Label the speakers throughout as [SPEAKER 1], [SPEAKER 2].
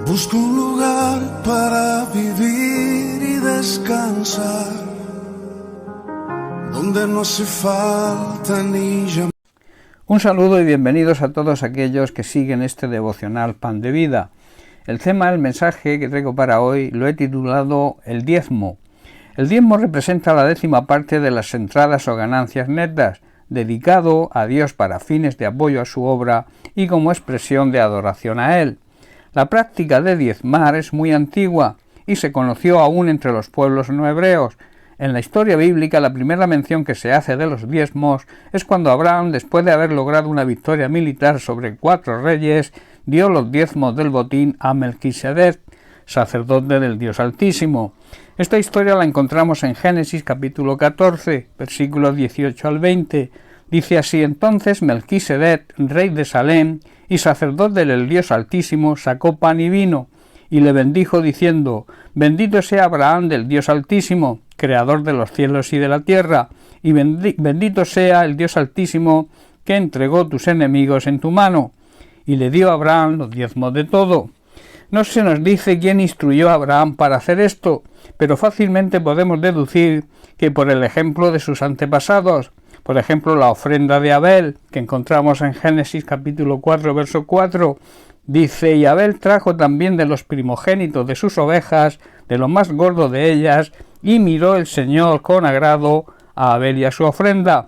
[SPEAKER 1] Busco un lugar para vivir y descansar, donde no hace falta ni llamar.
[SPEAKER 2] Un saludo y bienvenidos a todos aquellos que siguen este devocional Pan de Vida. El tema del mensaje que traigo para hoy lo he titulado El diezmo. El diezmo representa la 10ª parte de las entradas o ganancias netas, dedicado a Dios para fines de apoyo a su obra y como expresión de adoración a Él. La práctica de diezmar es muy antigua y se conoció aún entre los pueblos no hebreos. En la historia bíblica, la primera mención que se hace de los diezmos es cuando Abraham, después de haber logrado una victoria militar sobre 4 reyes, dio los diezmos del botín a Melquisedec, sacerdote del Dios Altísimo. Esta historia la encontramos en Génesis capítulo 14, versículos 18 al 20. Dice así: entonces Melquisedec, rey de Salem y sacerdote del Dios Altísimo, sacó pan y vino, y le bendijo diciendo: bendito sea Abraham del Dios Altísimo, creador de los cielos y de la tierra, y bendito sea el Dios Altísimo, que entregó tus enemigos en tu mano. Y le dio a Abraham los diezmos de todo. No se nos dice quién instruyó a Abraham para hacer esto, pero fácilmente podemos deducir que por el ejemplo de sus antepasados. Por ejemplo, la ofrenda de Abel, que encontramos en Génesis capítulo 4, verso 4, dice: y Abel trajo también de los primogénitos de sus ovejas, de lo más gordo de ellas, y miró el Señor con agrado a Abel y a su ofrenda.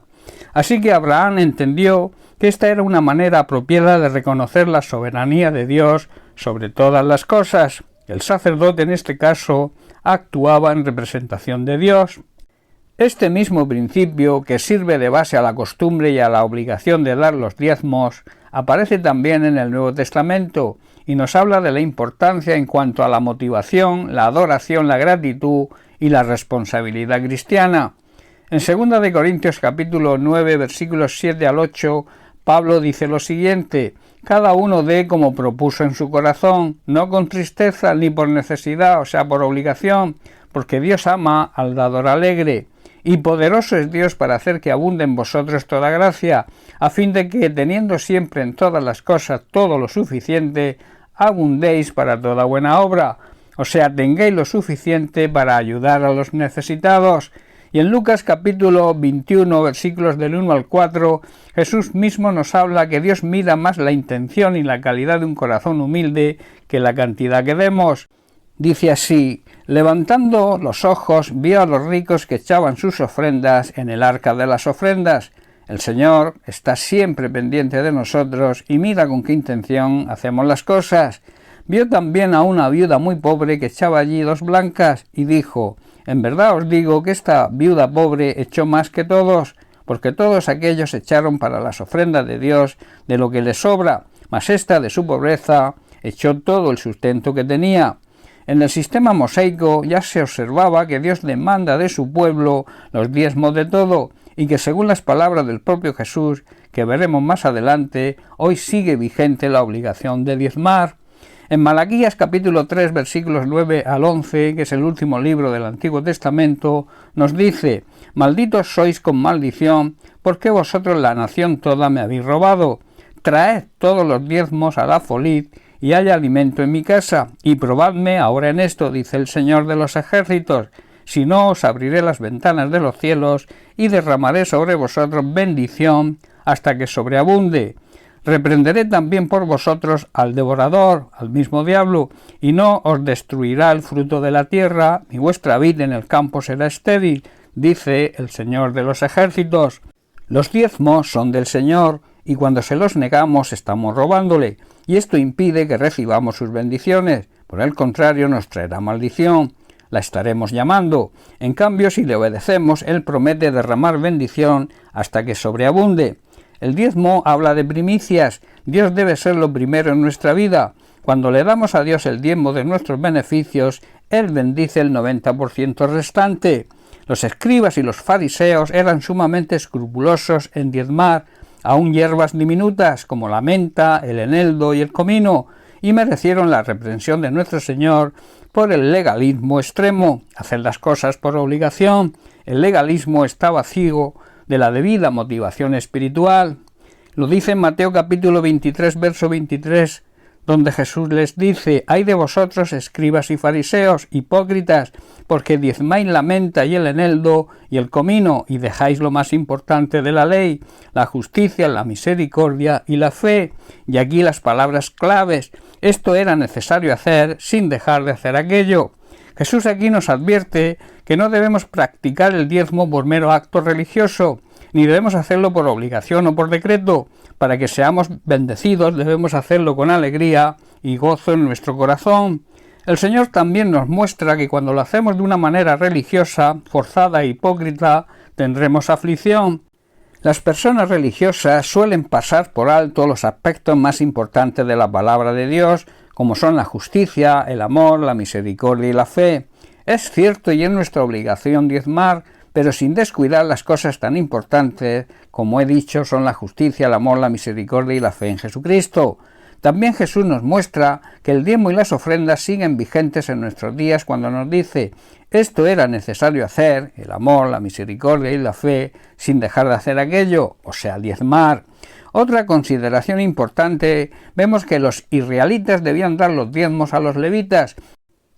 [SPEAKER 2] Así que Abraham entendió que esta era una manera apropiada de reconocer la soberanía de Dios sobre todas las cosas. El sacerdote en este caso actuaba en representación de Dios. Este mismo principio, que sirve de base a la costumbre y a la obligación de dar los diezmos, aparece también en el Nuevo Testamento y nos habla de la importancia en cuanto a la motivación, la adoración, la gratitud y la responsabilidad cristiana. En 2 de Corintios capítulo 9, versículos 7 al 8, Pablo dice lo siguiente: cada uno dé como propuso en su corazón, no con tristeza ni por necesidad, o sea, por obligación, porque Dios ama al dador alegre. Y poderoso es Dios para hacer que abunde en vosotros toda gracia, a fin de que, teniendo siempre en todas las cosas todo lo suficiente, abundéis para toda buena obra, o sea, tengáis lo suficiente para ayudar a los necesitados. Y en Lucas capítulo 21, versículos del 1 al 4, Jesús mismo nos habla que Dios mira más la intención y la calidad de un corazón humilde que la cantidad que demos. Dice así: levantando los ojos, vio a los ricos que echaban sus ofrendas en el arca de las ofrendas. El Señor está siempre pendiente de nosotros y mira con qué intención hacemos las cosas. Vio también a una viuda muy pobre que echaba allí 2 blancas y dijo: en verdad os digo que esta viuda pobre echó más que todos, porque todos aquellos echaron para las ofrendas de Dios de lo que les sobra, mas esta de su pobreza echó todo el sustento que tenía. En el sistema mosaico ya se observaba que Dios demanda de su pueblo los diezmos de todo, y que según las palabras del propio Jesús, que veremos más adelante, hoy sigue vigente la obligación de diezmar. En Malaquías capítulo 3, versículos 9 al 11, que es el último libro del Antiguo Testamento, nos dice: malditos sois con maldición, porque vosotros la nación toda me habéis robado. Traed todos los diezmos a la folid, y haya alimento en mi casa, y probadme ahora en esto, dice el Señor de los ejércitos, si no os abriré las ventanas de los cielos, y derramaré sobre vosotros bendición, hasta que sobreabunde. Reprenderé también por vosotros al devorador, al mismo diablo, y no os destruirá el fruto de la tierra, ni vuestra vid en el campo será estéril, dice el Señor de los ejércitos. Los diezmos son del Señor, y cuando se los negamos estamos robándole, y esto impide que recibamos sus bendiciones. Por el contrario, nos traerá maldición. La estaremos llamando. En cambio, si le obedecemos, Él promete derramar bendición hasta que sobreabunde. El diezmo habla de primicias. Dios debe ser lo primero en nuestra vida. Cuando le damos a Dios el diezmo de nuestros beneficios, Él bendice el 90% restante. Los escribas y los fariseos eran sumamente escrupulosos en diezmar, aun hierbas diminutas como la menta, el eneldo y el comino, y merecieron la reprensión de nuestro Señor por el legalismo extremo, hacer las cosas por obligación. El legalismo está vacío de la debida motivación espiritual. Lo dice en Mateo capítulo 23, verso 23, donde Jesús les dice: «Ay de vosotros, escribas y fariseos, hipócritas, porque diezmáis la menta y el eneldo y el comino, y dejáis lo más importante de la ley, la justicia, la misericordia y la fe». Y aquí las palabras claves: esto era necesario hacer sin dejar de hacer aquello. Jesús aquí nos advierte que no debemos practicar el diezmo por mero acto religioso, ni debemos hacerlo por obligación o por decreto. Para que seamos bendecidos debemos hacerlo con alegría y gozo en nuestro corazón. El Señor también nos muestra que cuando lo hacemos de una manera religiosa, forzada e hipócrita, tendremos aflicción. Las personas religiosas suelen pasar por alto los aspectos más importantes de la palabra de Dios, como son la justicia, el amor, la misericordia y la fe. Es cierto y es nuestra obligación diezmar, pero sin descuidar las cosas tan importantes, como he dicho, son la justicia, el amor, la misericordia y la fe en Jesucristo. También Jesús nos muestra que el diezmo y las ofrendas siguen vigentes en nuestros días cuando nos dice: esto era necesario hacer, el amor, la misericordia y la fe, sin dejar de hacer aquello, o sea, diezmar. Otra consideración importante: vemos que los israelitas debían dar los diezmos a los levitas,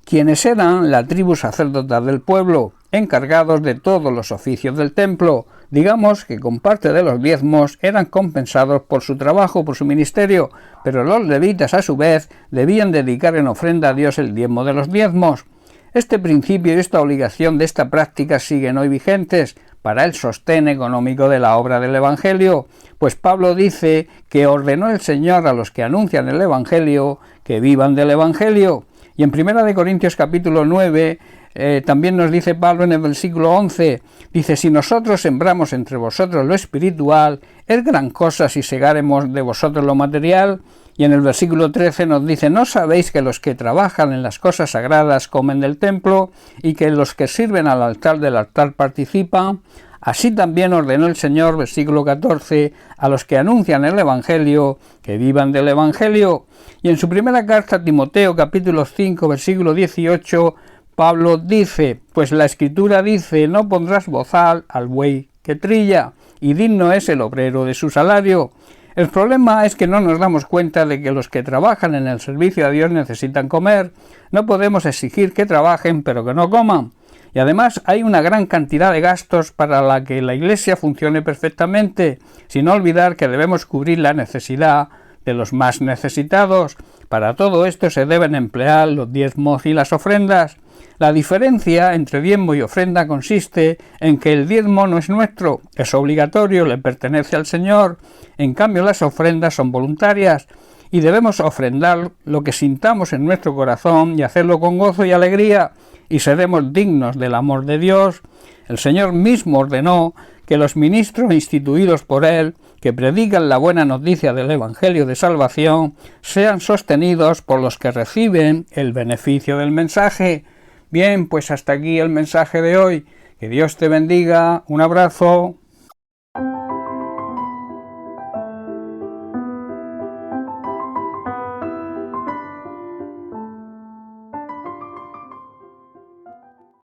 [SPEAKER 2] quienes eran la tribu sacerdotal del pueblo, encargados de todos los oficios del templo. Digamos que con parte de los diezmos eran compensados por su trabajo, por su ministerio, pero los levitas a su vez debían dedicar en ofrenda a Dios el diezmo de los diezmos. Este principio y esta obligación de esta práctica siguen hoy vigentes para el sostén económico de la obra del Evangelio, pues Pablo dice que ordenó el Señor a los que anuncian el Evangelio que vivan del Evangelio. Y en 1 Corintios capítulo 9 también nos dice Pablo en el versículo 11, dice: si nosotros sembramos entre vosotros lo espiritual, es gran cosa si segáremos de vosotros lo material. Y en el versículo 13 nos dice: ¿no sabéis que los que trabajan en las cosas sagradas comen del templo, y que los que sirven al altar del altar participan? Así también ordenó el Señor, versículo 14, a los que anuncian el Evangelio, que vivan del Evangelio. Y en su primera carta a Timoteo, capítulo 5, versículo 18, Pablo dice: pues la Escritura dice: no pondrás bozal al buey que trilla, y digno es el obrero de su salario. El problema es que no nos damos cuenta de que los que trabajan en el servicio a Dios necesitan comer. No podemos exigir que trabajen, pero que no coman. Y además hay una gran cantidad de gastos para la que la Iglesia funcione perfectamente, sin olvidar que debemos cubrir la necesidad de los más necesitados. Para todo esto se deben emplear los diezmos y las ofrendas. La diferencia entre diezmo y ofrenda consiste en que el diezmo no es nuestro, es obligatorio, le pertenece al Señor. En cambio, las ofrendas son voluntarias y debemos ofrendar lo que sintamos en nuestro corazón y hacerlo con gozo y alegría, y seremos dignos del amor de Dios. El Señor mismo ordenó que los ministros instituidos por Él, que predican la buena noticia del Evangelio de salvación, sean sostenidos por los que reciben el beneficio del mensaje. Bien, pues hasta aquí el mensaje de hoy. Que Dios te bendiga. Un abrazo.